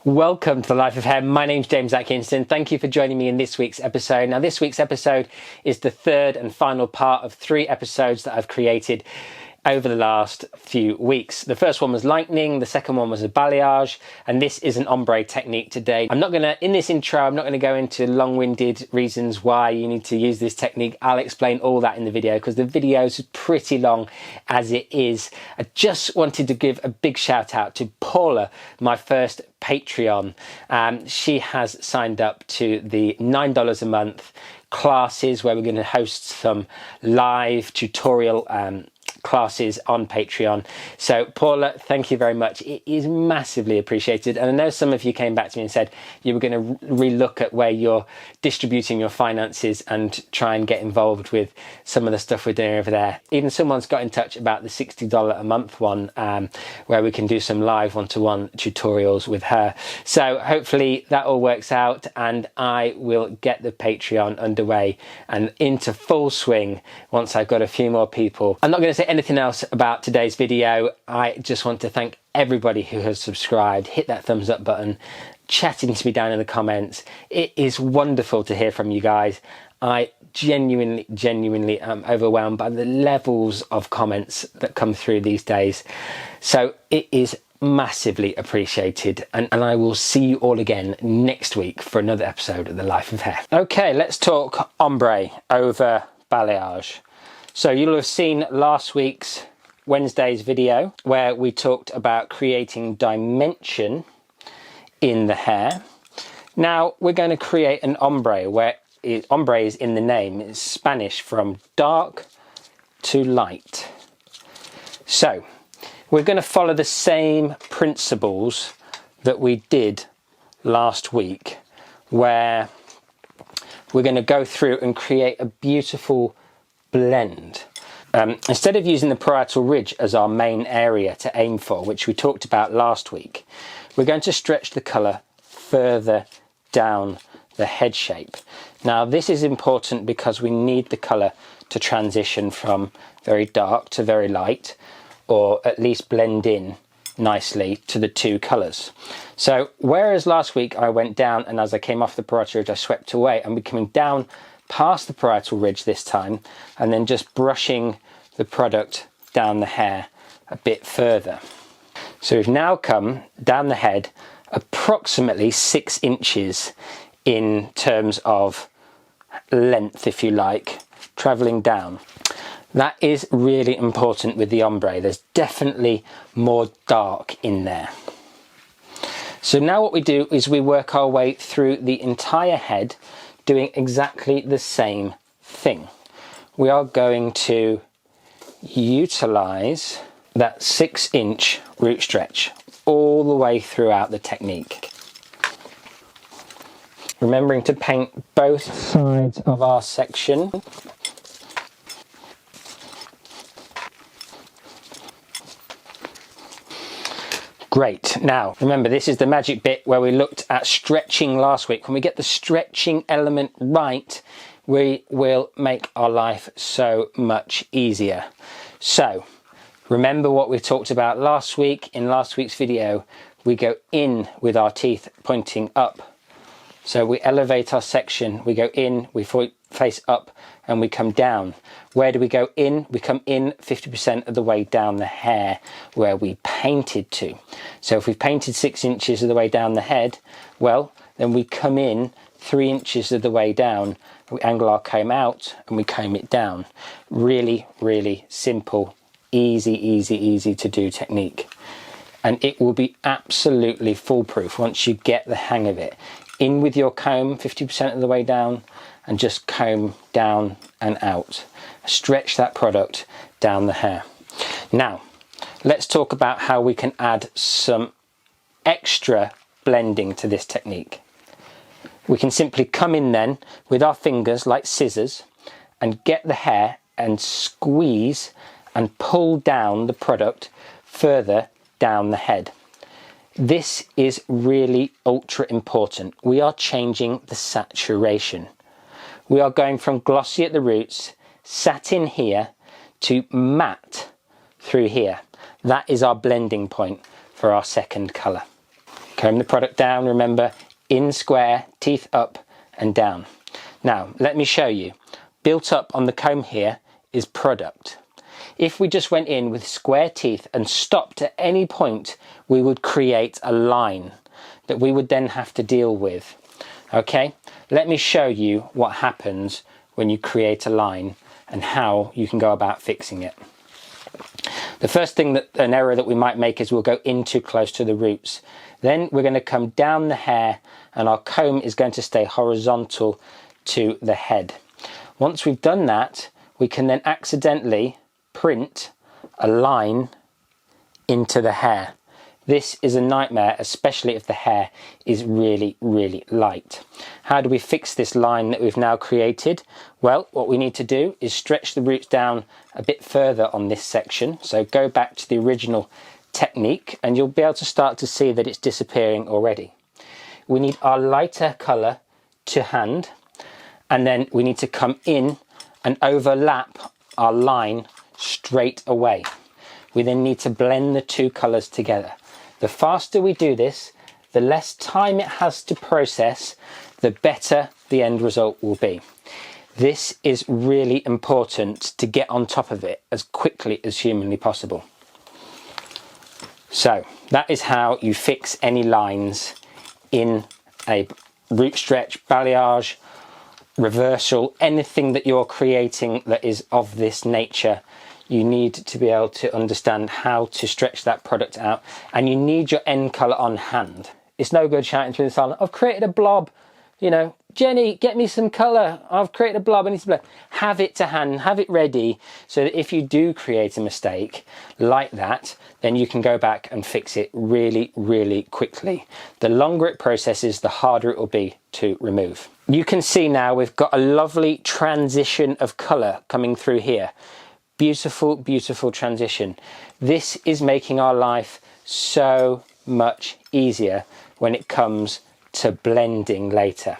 Welcome to The Life of Hair. My name's James Atkinson. Thank you for joining me in this week's episode. Now, this week's episode is the third and final part of 3 episodes that I've created over the last few weeks. The first one was lightning, the second one was a balayage, and this is an ombre technique today. In this intro, I'm not going to go into long-winded reasons why you need to use this technique. I'll explain all that in the video because the video is pretty long as it is. I just wanted to give a big shout out to Paula, my first Patreon. She has signed up to the $9 a month classes where we're going to host some live tutorial classes on Patreon. So Paula, thank you very much. It is massively appreciated. And I know some of you came back to me and said you were going to relook at where you're distributing your finances and try and get involved with some of the stuff we're doing over there. Even someone's got in touch about the $60 a month one where we can do some live one-to-one tutorials with her. So hopefully that all works out and I will get the Patreon underway and into full swing once I've got a few more people. I'm not going to say anything else about today's video. I just want to thank everybody who has subscribed, hit that thumbs up button, chatting to me down in the comments. It is wonderful to hear from you guys. I genuinely am overwhelmed by the levels of comments that come through these days. So it is massively appreciated, and I will see you all again next week for another episode of The Life of Hair. Okay, let's talk ombre over balayage. So you'll have seen last week's Wednesday's video where we talked about creating dimension in the hair. Now we're going to create an ombre where ombre is in the name. It's Spanish from dark to light. So we're going to follow the same principles that we did last week where we're going to go through and create a beautiful blend. Instead of using the parietal ridge as our main area to aim for, which we talked about last week, we're going to stretch the colour further down the head shape. Now this is important because we need the colour to transition from very dark to very light, or at least blend in nicely to the two colours. So whereas last week I went down and as I came off the parietal ridge I swept away, and we're coming down past the parietal ridge this time and then just brushing the product down the hair a bit further. So we've now come down the head approximately 6 inches in terms of length, if you like, travelling down. That is really important with the ombre. There's definitely more dark in there. So now what we do is we work our way through the entire head doing exactly the same thing. We are going to utilise that 6-inch root stretch all the way throughout the technique. Remembering to paint both sides of our section. Great. Now, remember, this is the magic bit where we looked at stretching last week. When we get the stretching element right, we will make our life so much easier. So, remember what we talked about last week. In last week's video, we go in with our teeth pointing up. So we elevate our section, we go in, we face up, and we come down. Where do we go in? We come in 50% of the way down the hair where we painted to. So if we've painted 6 inches of the way down the head, well, then we come in 3 inches of the way down, we angle our comb out and we comb it down. Really, really simple, easy to do technique. And it will be absolutely foolproof once you get the hang of it. In with your comb 50% of the way down and just comb down and out. Stretch that product down the hair. Now, let's talk about how we can add some extra blending to this technique. We can simply come in then with our fingers like scissors and get the hair and squeeze and pull down the product further down the head. This is really ultra important. We are changing the saturation. We are going from glossy at the roots, satin here, to matte through here. That is our blending point for our second colour. Comb the product down, remember, in square, teeth up and down. Now, let me show you. Built up on the comb here is product. If we just went in with square teeth and stopped at any point, we would create a line that we would then have to deal with. Okay, let me show you what happens when you create a line and how you can go about fixing it. The first thing an error that we might make is we'll go in too close to the roots. Then we're going to come down the hair and our comb is going to stay horizontal to the head. Once we've done that, we can then accidentally print a line into the hair. This is a nightmare, especially if the hair is really, really light. How do we fix this line that we've now created? Well, what we need to do is stretch the roots down a bit further on this section. So go back to the original technique and you'll be able to start to see that it's disappearing already. We need our lighter colour to hand, and then we need to come in and overlap our line straight away. We then need to blend the two colours together. The faster we do this, the less time it has to process, the better the end result will be. This is really important to get on top of it as quickly as humanly possible. So that is how you fix any lines in a root stretch, balayage, reversal, anything that you're creating that is of this nature. You need to be able to understand how to stretch that product out, and you need your end colour on hand. It's no good shouting through the salon, I've created a blob, you know, Jenny, get me some colour, I've created a blob, I need to blend. Have it to hand, have it ready, so that if you do create a mistake like that, then you can go back and fix it really, really quickly. The longer it processes, the harder it will be to remove. You can see now we've got a lovely transition of colour coming through here. Beautiful, beautiful transition. This is making our life so much easier when it comes to blending later.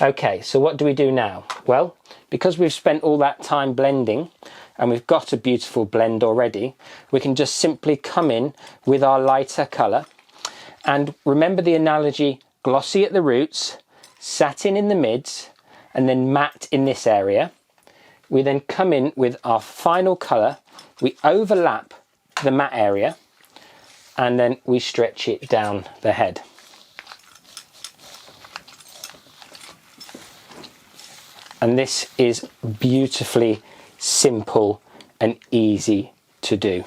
Okay, so what do we do now? Well, because we've spent all that time blending and we've got a beautiful blend already, we can just simply come in with our lighter colour. And remember the analogy, glossy at the roots, satin in the mids, and then matte in this area. We then come in with our final colour, we overlap the matte area, and then we stretch it down the head. And this is beautifully simple and easy to do.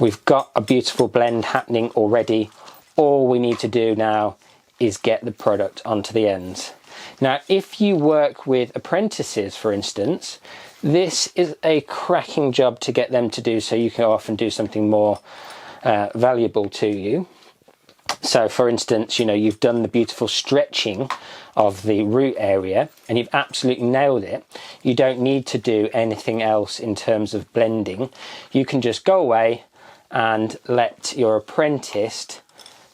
We've got a beautiful blend happening already. All we need to do now is get the product onto the ends. Now, if you work with apprentices, for instance, this is a cracking job to get them to do, so you can often do something more valuable to you. So for instance, you know, you've done the beautiful stretching of the root area and you've absolutely nailed it. You don't need to do anything else in terms of blending. You can just go away and let your apprentice,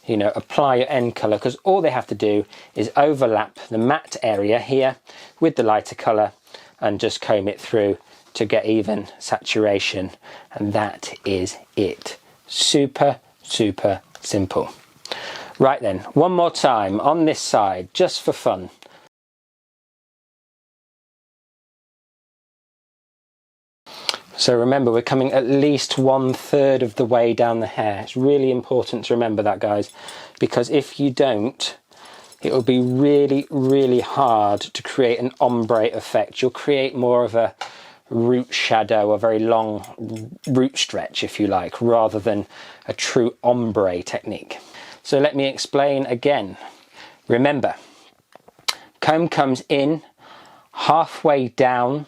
you know, apply your end colour, because all they have to do is overlap the matte area here with the lighter colour and just comb it through to get even saturation, and that is it. Super, super simple. Right then, one more time on this side, just for fun. So remember, we're coming at least 1/3 of the way down the hair. It's really important to remember that, guys, because if you don't, it will be really, really hard to create an ombre effect. You'll create more of a root shadow, a very long root stretch, if you like, rather than a true ombre technique. So let me explain again. Remember, comb comes in halfway down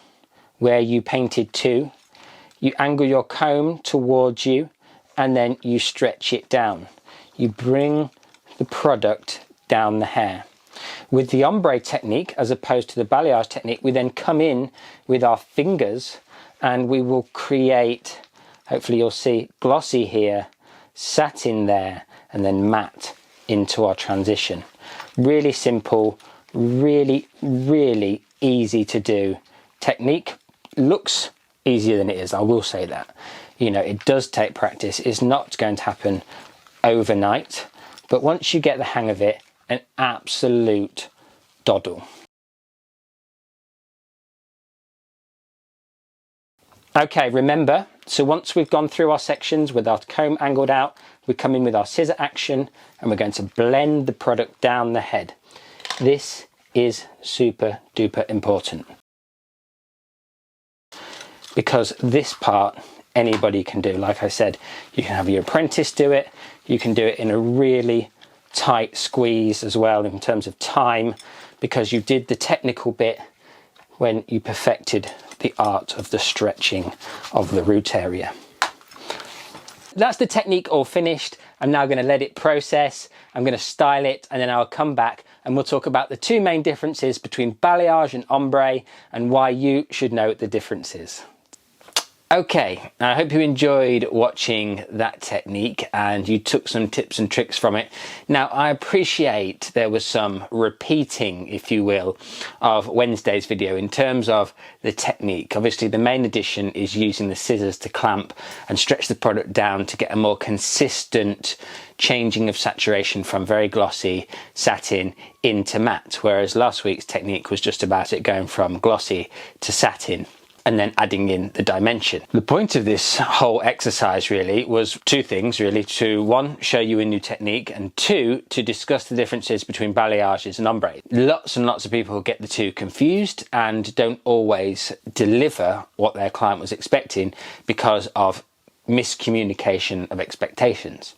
where you painted to. You angle your comb towards you and then you stretch it down. You bring the product down the hair. With the ombre technique, as opposed to the balayage technique, we then come in with our fingers and we will create, hopefully you'll see, glossy here, satin there, and then matte into our transition. Really simple, really, really easy to do technique. Looks easier than it is, I will say that. You know, it does take practice. It's not going to happen overnight, but once you get the hang of it, an absolute doddle. Okay, remember, so once we've gone through our sections with our comb angled out, we come in with our scissor action and we're going to blend the product down the head. This is super duper important, because this part anybody can do. Like I said, you can have your apprentice do it, you can do it in a really tight squeeze as well in terms of time, because you did the technical bit when you perfected the art of the stretching of the root area. That's the technique all finished. I'm now going to let it process, I'm going to style it, and then I'll come back and we'll talk about the two main differences between balayage and ombre and why you should know the differences. Okay, I hope you enjoyed watching that technique and you took some tips and tricks from it. Now, I appreciate there was some repeating, if you will, of Wednesday's video in terms of the technique. Obviously, the main addition is using the scissors to clamp and stretch the product down to get a more consistent changing of saturation from very glossy satin into matte, whereas last week's technique was just about it going from glossy to satin and then adding in the dimension. The point of this whole exercise really was two things really: to one, show you a new technique, and two, to discuss the differences between balayages and ombre. Lots and lots of people get the two confused and don't always deliver what their client was expecting because of miscommunication of expectations.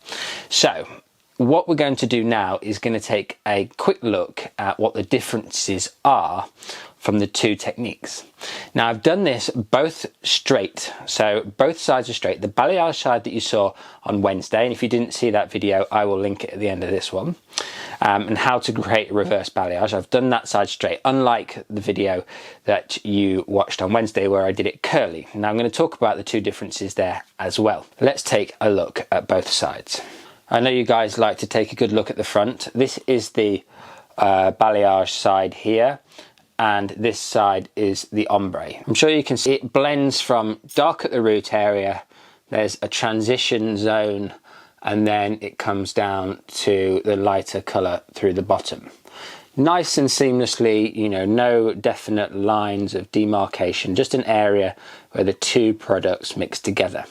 So what we're going to do now is going to take a quick look at what the differences are from the two techniques. Now, I've done this both straight, so both sides are straight. The balayage side that you saw on Wednesday, and if you didn't see that video, I will link it at the end of this one, and how to create a reverse balayage. I've done that side straight, unlike the video that you watched on Wednesday where I did it curly. Now I'm going to talk about the two differences there as well. Let's take a look at both sides. I know you guys like to take a good look at the front. This is the balayage side here, and this side is the ombre. I'm sure you can see it blends from dark at the root area, there's a transition zone, and then it comes down to the lighter colour through the bottom. Nice and seamlessly, you know, no definite lines of demarcation, just an area where the two products mix together.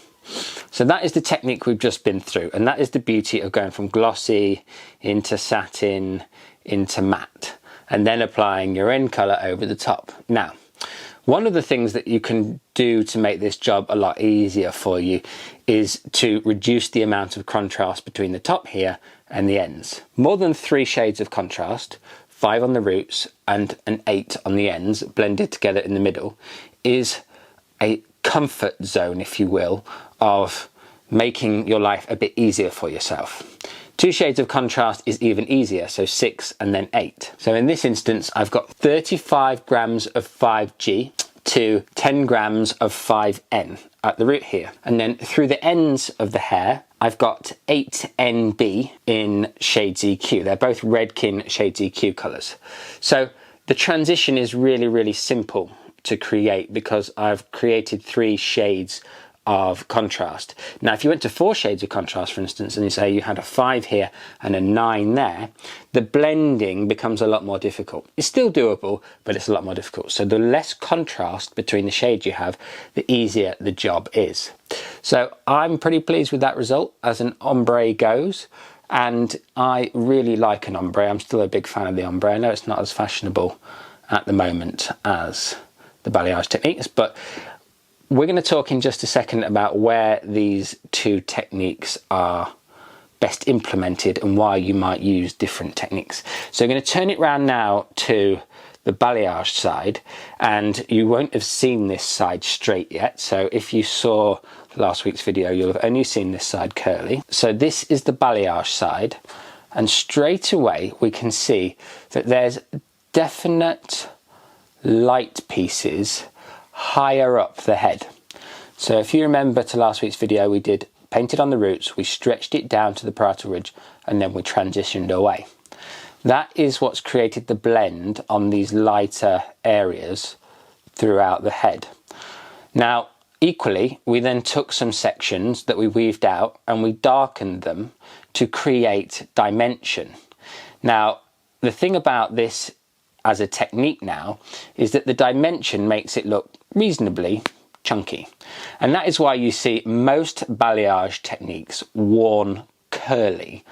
So that is the technique we've just been through, and that is the beauty of going from glossy into satin into matte and then applying your end colour over the top. Now, one of the things that you can do to make this job a lot easier for you is to reduce the amount of contrast between the top here and the ends. More than 3 shades of contrast, 5 on the roots and an 8 on the ends, blended together in the middle, is a comfort zone, if you will, of making your life a bit easier for yourself. 2 shades of contrast is even easier, so 6 and then 8. So in this instance, I've got 35 grams of 5G to 10 grams of 5N at the root here. And then through the ends of the hair, I've got 8NB in shades EQ. They're both Redkin shades EQ colours. So the transition is really, really simple to create because I've created 3 shades of contrast. Now, if you went to 4 shades of contrast, for instance, and you say you had a 5 here and a 9 there, the blending becomes a lot more difficult. It's still doable, but it's a lot more difficult. So the less contrast between the shades you have, the easier the job is. So I'm pretty pleased with that result as an ombre goes, and I really like an ombre. I'm still a big fan of the ombre. I know it's not as fashionable at the moment as the balayage techniques, but we're going to talk in just a second about where these two techniques are best implemented and why you might use different techniques. So I'm going to turn it around now to the balayage side, and you won't have seen this side straight yet. So if you saw last week's video, you'll have only seen this side curly. So this is the balayage side, and straight away we can see that there's definite light pieces higher up the head. So if you remember to last week's video, we did painted on the roots, we stretched it down to the parietal ridge, and then we transitioned away. That is what's created the blend on these lighter areas throughout the head. Now, equally, we then took some sections that we weaved out and we darkened them to create dimension. Now, the thing about this as a technique now is that the dimension makes it look reasonably chunky. And that is why you see most balayage techniques worn curly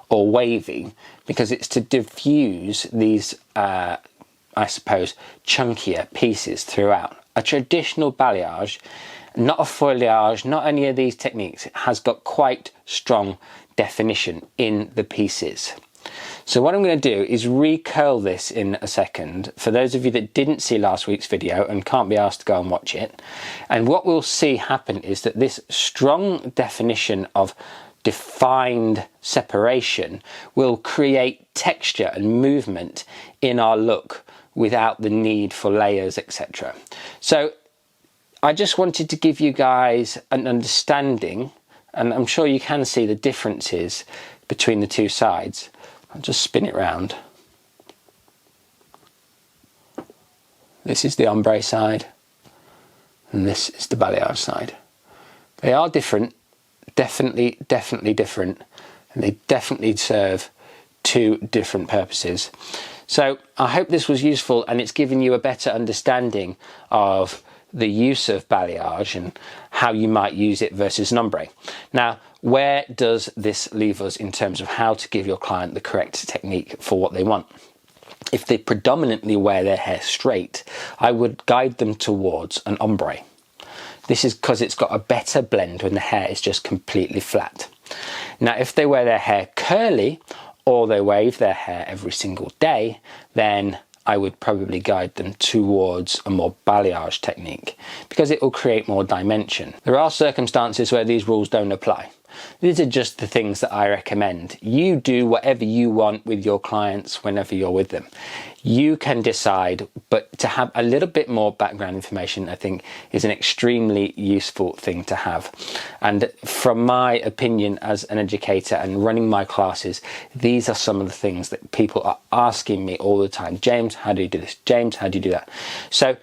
or wavy, because it's to diffuse these, I suppose, chunkier pieces throughout. A traditional balayage, not a foliage, not any of these techniques, it has got quite strong definition in the pieces. So what I'm going to do is recurl this in a second for those of you that didn't see last week's video and can't be asked to go and watch it. And what we'll see happen is that this strong definition of defined separation will create texture and movement in our look without the need for layers, etc. So I just wanted to give you guys an understanding, and I'm sure you can see the differences between the two sides. I'll just spin it round. This is the ombre side, and this is the balayage side. They are different, definitely different, and they definitely serve two different purposes. So I hope this was useful and it's given you a better understanding of the use of balayage and how you might use it versus an ombre. Now, where does this leave us in terms of how to give your client the correct technique for what they want? If they predominantly wear their hair straight, I would guide them towards an ombre. This is because it's got a better blend when the hair is just completely flat. Now, if they wear their hair curly or they wave their hair every single day, then I would probably guide them towards a more balayage technique because it will create more dimension. There are circumstances where these rules don't apply. These are just the things that I recommend. You do whatever you want with your clients whenever you're with them. You can decide, but to have a little bit more background information, I think, is an extremely useful thing to have. And from my opinion as an educator and running my classes, these are some of the things that people are asking me all the time. James, how do you do this? James, how do you do that? So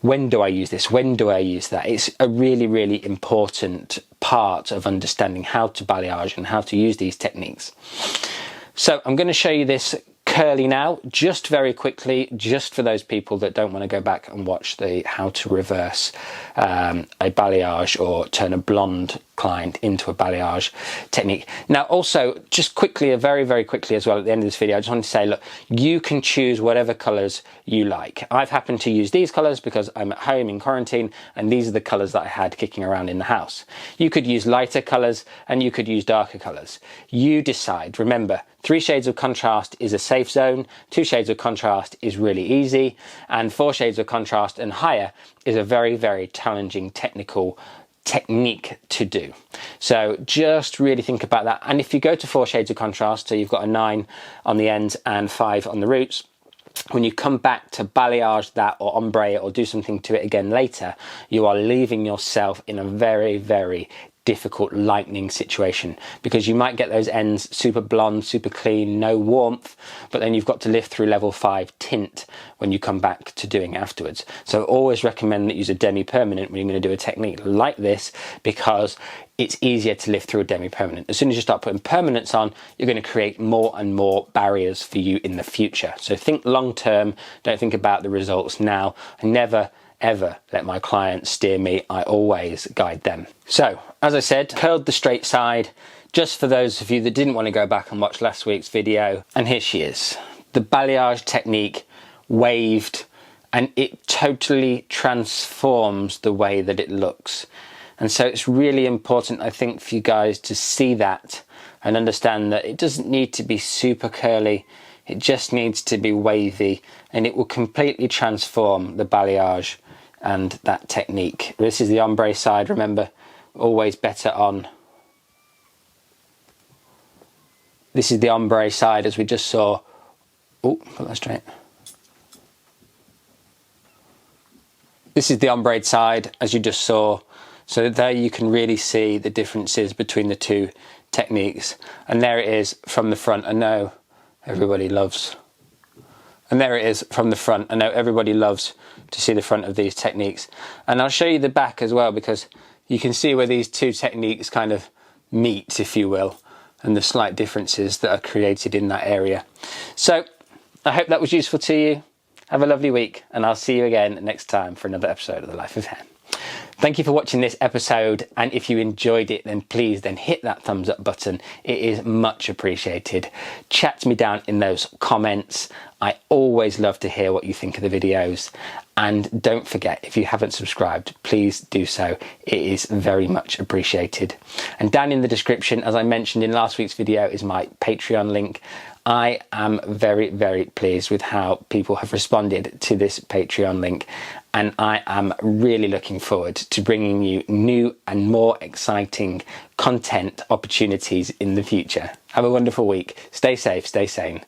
when do I use this? When do I use that? It's a really important part of understanding how to balayage and how to use these techniques. So I'm going to show you this curly now, just very quickly, just for those people that don't want to go back and watch the how to reverse a balayage or turn a blonde client into a balayage technique. Now also, just quickly, very quickly as well, at the end of this video, I just want to say, look, you can choose whatever colours you like. I've happened to use these colours because I'm at home in quarantine and these are the colours that I had kicking around in the house. You could use lighter colours and you could use darker colours. You decide. Remember, 3 shades of contrast is a safe zone, 2 shades of contrast is really easy, and 4 shades of contrast and higher is a very challenging technique to do. So just really think about that. And if you go to 4 shades of contrast, so you've got a 9 on the ends and 5 on the roots, when you come back to balayage that or ombre it or do something to it again later, you are leaving yourself in a very difficult lightening situation, because you might get those ends super blonde, super clean, no warmth, but then you've got to lift through level 5 tint when you come back to doing it afterwards. So always recommend that you use a demi-permanent when you're going to do a technique like this, because it's easier to lift through a demi-permanent. As soon as you start putting permanents on, you're going to create more and more barriers for you in the future. So think long term, don't think about the results now. I never ever let my clients steer me, I always guide them. So, as I said, curled the straight side, just for those of you that didn't want to go back and watch last week's video. And here she is, the balayage technique waved, and it totally transforms the way that it looks. And so it's really important, I think, for you guys to see that and understand that it doesn't need to be super curly, it just needs to be wavy, and it will completely transform the balayage and that technique. This is the ombre side, remember, always better on. This is the ombre side, as we just saw. Oh, put that straight. This is the ombre side, as you just saw. So there you can really see the differences between the two techniques. And there it is from the front. I know everybody loves. And there it is from the front. I know everybody loves to see the front of these techniques. And I'll show you the back as well, because you can see where these two techniques kind of meet, if you will, and the slight differences that are created in that area. So I hope that was useful to you. Have a lovely week, and I'll see you again next time for another episode of The Life of Hair. Thank you for watching this episode, and if you enjoyed it, then please hit that thumbs up button. It is much appreciated. Chat to me down in those comments. I always love to hear what you think of the videos. And don't forget, if you haven't subscribed, please do so. It is very much appreciated. And down in the description, as I mentioned in last week's video, is my Patreon link. I am very, very pleased with how people have responded to this Patreon link, and I am really looking forward to bringing you new and more exciting content opportunities in the future. Have a wonderful week. Stay safe, stay sane,